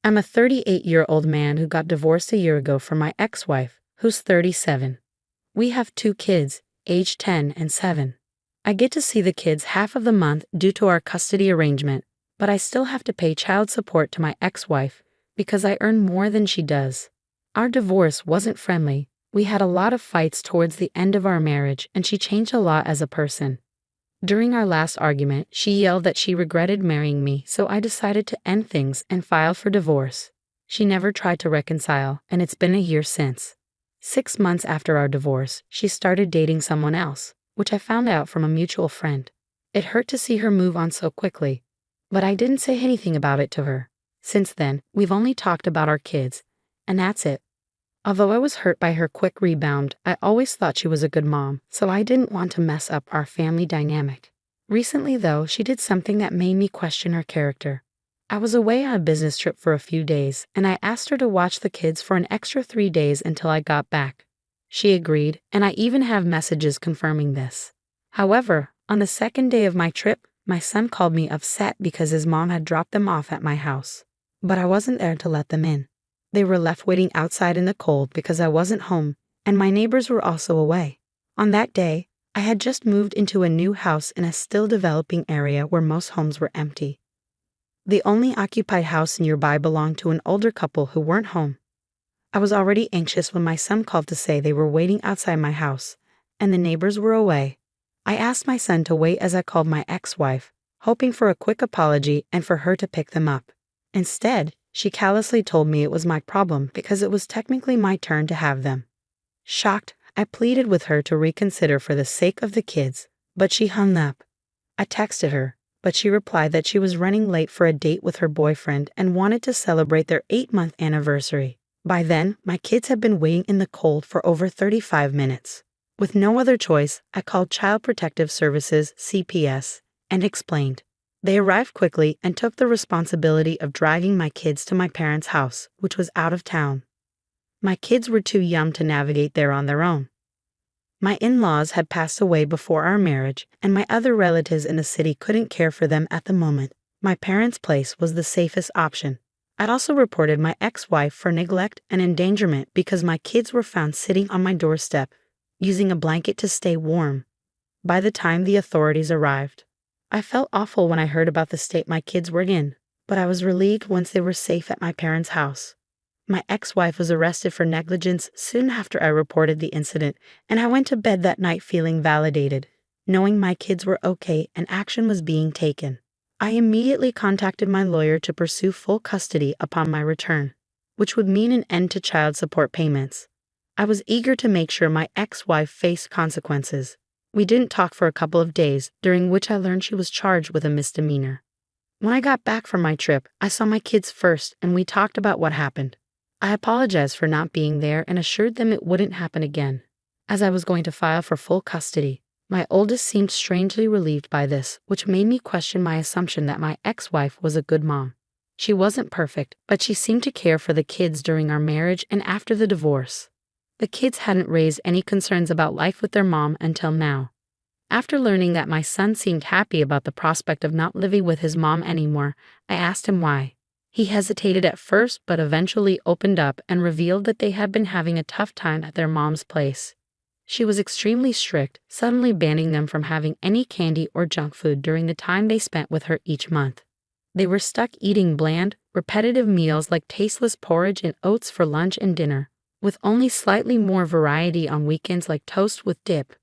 I'm a 38-year-old man who got divorced a year ago from my ex-wife, who's 37. We have 2 kids, aged 10 and 7. I get to see the kids half of the month due to our custody arrangement, but I still have to pay child support to my ex-wife because I earn more than she does. Our divorce wasn't friendly. We had a lot of fights towards the end of our marriage, and she changed a lot as a person. During our last argument, she yelled that she regretted marrying me, so I decided to end things and file for divorce. She never tried to reconcile, and it's been a year since. 6 months after our divorce, she started dating someone else, which I found out from a mutual friend. It hurt to see her move on so quickly, but I didn't say anything about it to her. Since then, we've only talked about our kids, and that's it. Although I was hurt by her quick rebound, I always thought she was a good mom, so I didn't want to mess up our family dynamic. Recently, though, she did something that made me question her character. I was away on a business trip for a few days, and I asked her to watch the kids for an extra 3 days until I got back. She agreed, and I even have messages confirming this. However, on the second day of my trip, my son called me upset because his mom had dropped them off at my house. But I wasn't there to let them in. They were left waiting outside in the cold because I wasn't home, and my neighbors were also away. On that day, I had just moved into a new house in a still developing area where most homes were empty. The only occupied house nearby belonged to an older couple who weren't home. I was already anxious when my son called to say they were waiting outside my house, and the neighbors were away. I asked my son to wait as I called my ex-wife, hoping for a quick apology and for her to pick them up. Instead, she callously told me it was my problem because it was technically my turn to have them. Shocked, I pleaded with her to reconsider for the sake of the kids, but she hung up. I texted her, but she replied that she was running late for a date with her boyfriend and wanted to celebrate their 8-month anniversary. By then, my kids had been waiting in the cold for over 35 minutes. With no other choice, I called Child Protective Services, CPS, and explained. They arrived quickly and took the responsibility of driving my kids to my parents' house, which was out of town. My kids were too young to navigate there on their own. My in-laws had passed away before our marriage, and my other relatives in the city couldn't care for them at the moment. My parents' place was the safest option. I'd also reported my ex-wife for neglect and endangerment because my kids were found sitting on my doorstep, using a blanket to stay warm. By the time the authorities arrived, I felt awful when I heard about the state my kids were in, but I was relieved once they were safe at my parents' house. My ex-wife was arrested for negligence soon after I reported the incident, and I went to bed that night feeling validated, knowing my kids were okay and action was being taken. I immediately contacted my lawyer to pursue full custody upon my return, which would mean an end to child support payments. I was eager to make sure my ex-wife faced consequences. We didn't talk for a couple of days, during which I learned she was charged with a misdemeanor. When I got back from my trip, I saw my kids first and we talked about what happened. I apologized for not being there and assured them it wouldn't happen again. As I was going to file for full custody, my oldest seemed strangely relieved by this, which made me question my assumption that my ex-wife was a good mom. She wasn't perfect, but she seemed to care for the kids during our marriage and after the divorce. The kids hadn't raised any concerns about life with their mom until now. After learning that my son seemed happy about the prospect of not living with his mom anymore, I asked him why. He hesitated at first but eventually opened up and revealed that they had been having a tough time at their mom's place. She was extremely strict, suddenly banning them from having any candy or junk food during the time they spent with her each month. They were stuck eating bland, repetitive meals like tasteless porridge and oats for lunch and dinner, with only slightly more variety on weekends like toast with dip.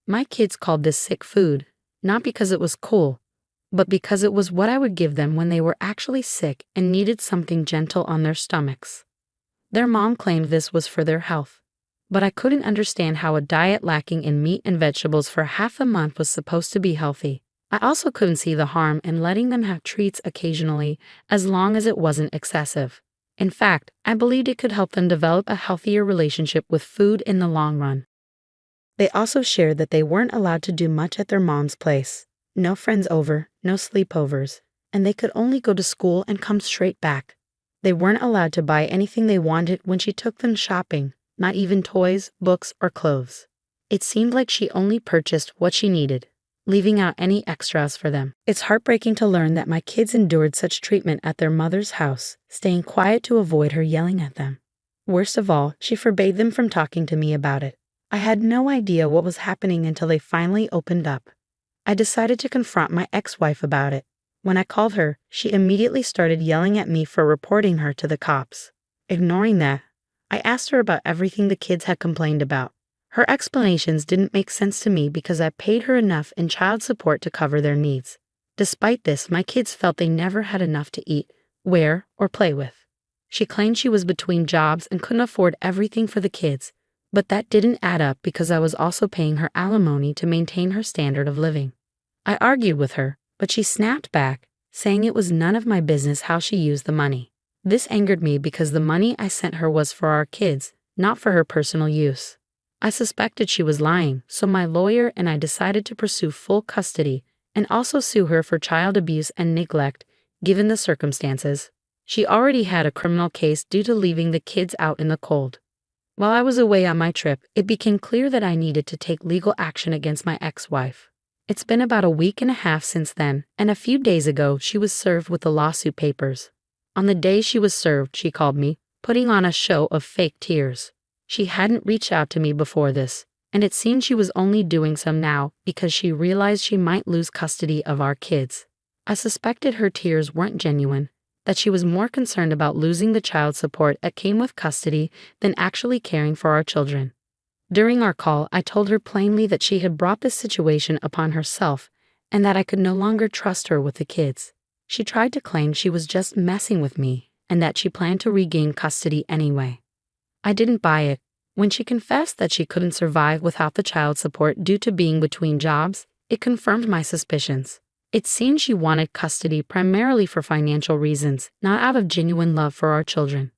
My kids called this sick food, not because it was cool, but because it was what I would give them when they were actually sick and needed something gentle on their stomachs. Their mom claimed this was for their health, but I couldn't understand how a diet lacking in meat and vegetables for half a month was supposed to be healthy. I also couldn't see the harm in letting them have treats occasionally as long as it wasn't excessive. In fact, I believed it could help them develop a healthier relationship with food in the long run. They also shared that they weren't allowed to do much at their mom's place. No friends over, no sleepovers, and they could only go to school and come straight back. They weren't allowed to buy anything they wanted when she took them shopping, not even toys, books, or clothes. It seemed like she only purchased what she needed. leaving out any extras for them. It's heartbreaking to learn that my kids endured such treatment at their mother's house, staying quiet to avoid her yelling at them. Worst of all, she forbade them from talking to me about it. I had no idea what was happening until they finally opened up. I decided to confront my ex-wife about it. When I called her, she immediately started yelling at me for reporting her to the cops. Ignoring that, I asked her about everything the kids had complained about. Her explanations didn't make sense to me because I paid her enough in child support to cover their needs. Despite this, my kids felt they never had enough to eat, wear, or play with. She claimed she was between jobs and couldn't afford everything for the kids, but that didn't add up because I was also paying her alimony to maintain her standard of living. I argued with her, but she snapped back, saying it was none of my business how she used the money. This angered me because the money I sent her was for our kids, not for her personal use. I suspected she was lying, so my lawyer and I decided to pursue full custody and also sue her for child abuse and neglect, given the circumstances. She already had a criminal case due to leaving the kids out in the cold. While I was away on my trip, it became clear that I needed to take legal action against my ex-wife. It's been about a week and a half since then, and a few days ago she was served with the lawsuit papers. On the day she was served, she called me, putting on a show of fake tears. She hadn't reached out to me before this, and it seemed she was only doing so now because she realized she might lose custody of our kids. I suspected her tears weren't genuine, that she was more concerned about losing the child support that came with custody than actually caring for our children. During our call, I told her plainly that she had brought this situation upon herself and that I could no longer trust her with the kids. She tried to claim she was just messing with me and that she planned to regain custody anyway. I didn't buy it. When she confessed that she couldn't survive without the child support due to being between jobs, it confirmed my suspicions. It seemed she wanted custody primarily for financial reasons, not out of genuine love for our children.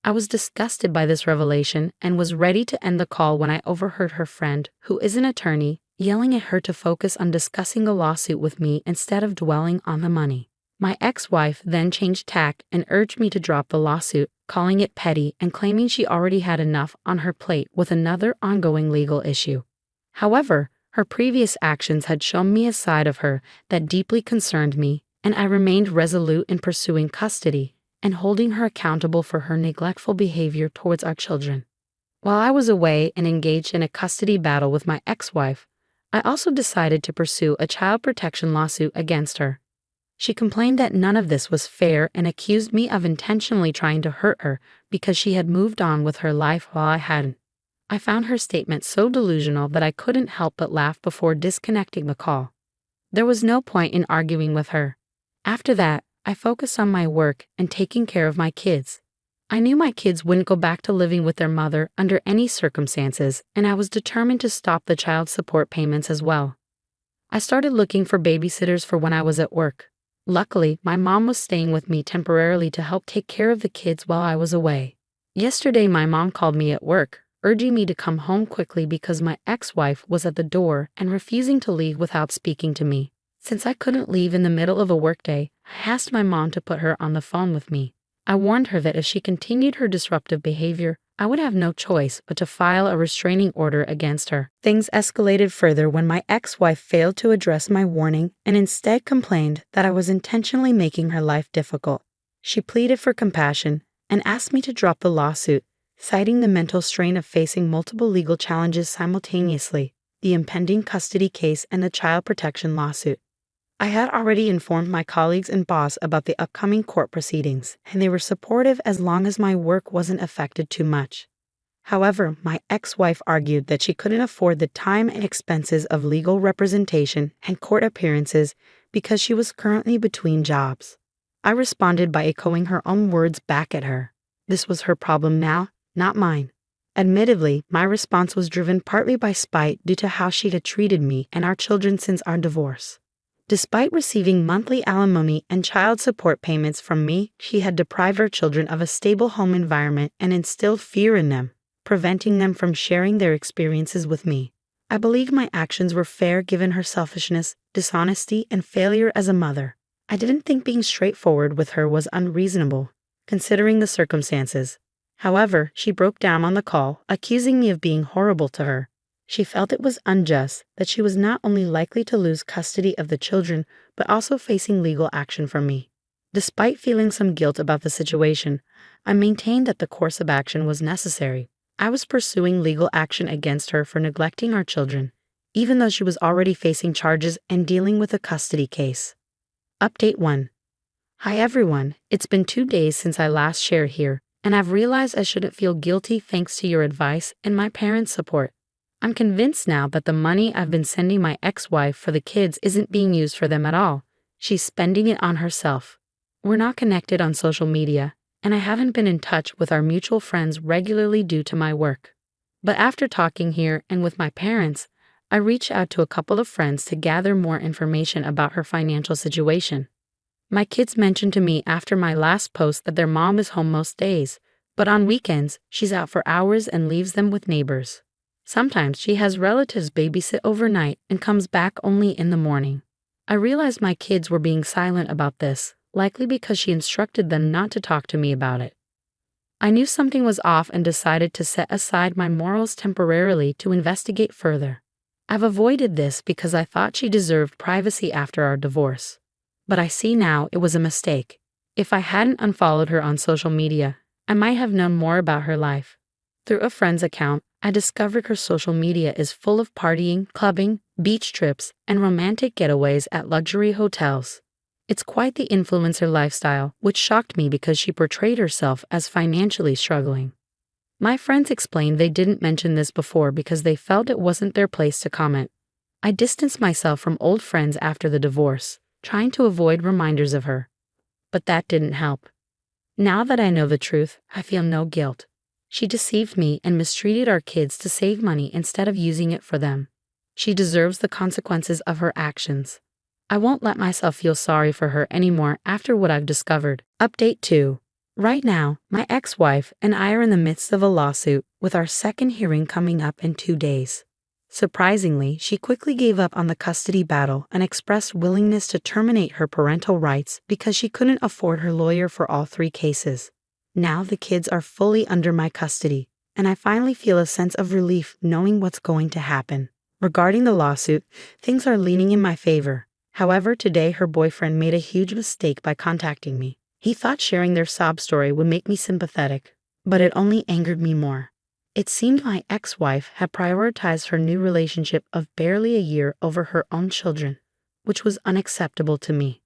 I was disgusted by this revelation and was ready to end the call when I overheard her friend, who is an attorney, yelling at her to focus on discussing a lawsuit with me instead of dwelling on the money. My ex-wife then changed tack and urged me to drop the lawsuit, calling it petty and claiming she already had enough on her plate with another ongoing legal issue. However, her previous actions had shown me a side of her that deeply concerned me, and I remained resolute in pursuing custody and holding her accountable for her neglectful behavior towards our children. While I was away and engaged in a custody battle with my ex-wife, I also decided to pursue a child protection lawsuit against her. She complained that none of this was fair and accused me of intentionally trying to hurt her because she had moved on with her life while I hadn't. I found her statement so delusional that I couldn't help but laugh before disconnecting the call. There was no point in arguing with her. After that, I focused on my work and taking care of my kids. I knew my kids wouldn't go back to living with their mother under any circumstances, and I was determined to stop the child support payments as well. I started looking for babysitters for when I was at work. Luckily, my mom was staying with me temporarily to help take care of the kids while I was away. Yesterday, my mom called me at work, urging me to come home quickly because my ex-wife was at the door and refusing to leave without speaking to me. Since I couldn't leave in the middle of a workday, I asked my mom to put her on the phone with me. I warned her that if she continued her disruptive behavior, I would have no choice but to file a restraining order against her. Things escalated further when my ex-wife failed to address my warning and instead complained that I was intentionally making her life difficult. She pleaded for compassion and asked me to drop the lawsuit, citing the mental strain of facing multiple legal challenges simultaneously, the impending custody case and the child protection lawsuit. I had already informed my colleagues and boss about the upcoming court proceedings, and they were supportive as long as my work wasn't affected too much. However, my ex-wife argued that she couldn't afford the time and expenses of legal representation and court appearances because she was currently between jobs. I responded by echoing her own words back at her. This was her problem now, not mine. Admittedly, my response was driven partly by spite due to how she had treated me and our children since our divorce. Despite receiving monthly alimony and child support payments from me, she had deprived our children of a stable home environment and instilled fear in them, preventing them from sharing their experiences with me. I believe my actions were fair given her selfishness, dishonesty, and failure as a mother. I didn't think being straightforward with her was unreasonable, considering the circumstances. However, she broke down on the call, accusing me of being horrible to her. She felt it was unjust that she was not only likely to lose custody of the children, but also facing legal action from me. Despite feeling some guilt about the situation, I maintained that the course of action was necessary. I was pursuing legal action against her for neglecting our children, even though she was already facing charges and dealing with a custody case. Update 1. Hi everyone, it's been 2 days since I last shared here, and I've realized I shouldn't feel guilty thanks to your advice and my parents' support. I'm convinced now that the money I've been sending my ex-wife for the kids isn't being used for them at all. She's spending it on herself. We're not connected on social media, and I haven't been in touch with our mutual friends regularly due to my work. But after talking here and with my parents, I reached out to a couple of friends to gather more information about her financial situation. My kids mentioned to me after my last post that their mom is home most days, but on weekends, she's out for hours and leaves them with neighbors. Sometimes she has relatives babysit overnight and comes back only in the morning. I realized my kids were being silent about this, likely because she instructed them not to talk to me about it. I knew something was off and decided to set aside my morals temporarily to investigate further. I've avoided this because I thought she deserved privacy after our divorce. But I see now it was a mistake. If I hadn't unfollowed her on social media, I might have known more about her life. Through a friend's account, I discovered her social media is full of partying, clubbing, beach trips, and romantic getaways at luxury hotels. It's quite the influencer lifestyle, which shocked me because she portrayed herself as financially struggling. My friends explained they didn't mention this before because they felt it wasn't their place to comment. I distanced myself from old friends after the divorce, trying to avoid reminders of her. But that didn't help. Now that I know the truth, I feel no guilt. She deceived me and mistreated our kids to save money instead of using it for them. She deserves the consequences of her actions. I won't let myself feel sorry for her anymore after what I've discovered. Update 2. Right now, my ex-wife and I are in the midst of a lawsuit, with our second hearing coming up in 2 days. Surprisingly, she quickly gave up on the custody battle and expressed willingness to terminate her parental rights because she couldn't afford her lawyer for all 3 cases. Now the kids are fully under my custody, and I finally feel a sense of relief knowing what's going to happen. Regarding the lawsuit, things are leaning in my favor. However, today her boyfriend made a huge mistake by contacting me. He thought sharing their sob story would make me sympathetic, but it only angered me more. It seemed my ex-wife had prioritized her new relationship of barely a year over her own children, which was unacceptable to me.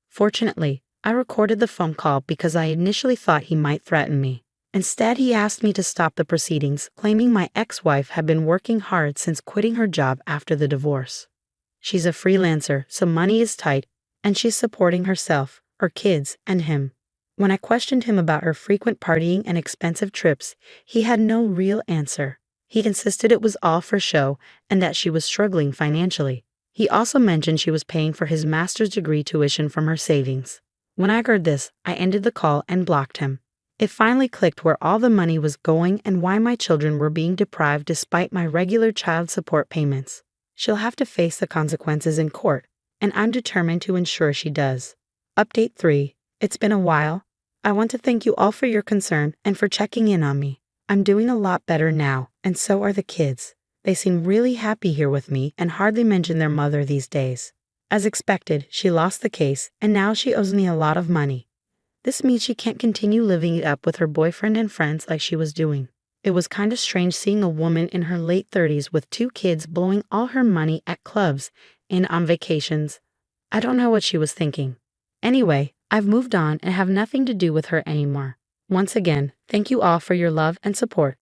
Fortunately, I recorded the phone call because I initially thought he might threaten me. Instead, he asked me to stop the proceedings, claiming my ex-wife had been working hard since quitting her job after the divorce. She's a freelancer, so money is tight, and she's supporting herself, her kids, and him. When I questioned him about her frequent partying and expensive trips, he had no real answer. He insisted it was all for show and that she was struggling financially. He also mentioned she was paying for his master's degree tuition from her savings. When I heard this, I ended the call and blocked him. It finally clicked where all the money was going and why my children were being deprived despite my regular child support payments. She'll have to face the consequences in court, and I'm determined to ensure she does. Update 3. It's been a while. I want to thank you all for your concern and for checking in on me. I'm doing a lot better now, and so are the kids. They seem really happy here with me and hardly mention their mother these days. As expected, she lost the case, and now she owes me a lot of money. This means she can't continue living it up with her boyfriend and friends like she was doing. It was kinda strange seeing a woman in her late 30s with 2 kids blowing all her money at clubs and on vacations. I don't know what she was thinking. Anyway, I've moved on and have nothing to do with her anymore. Once again, thank you all for your love and support.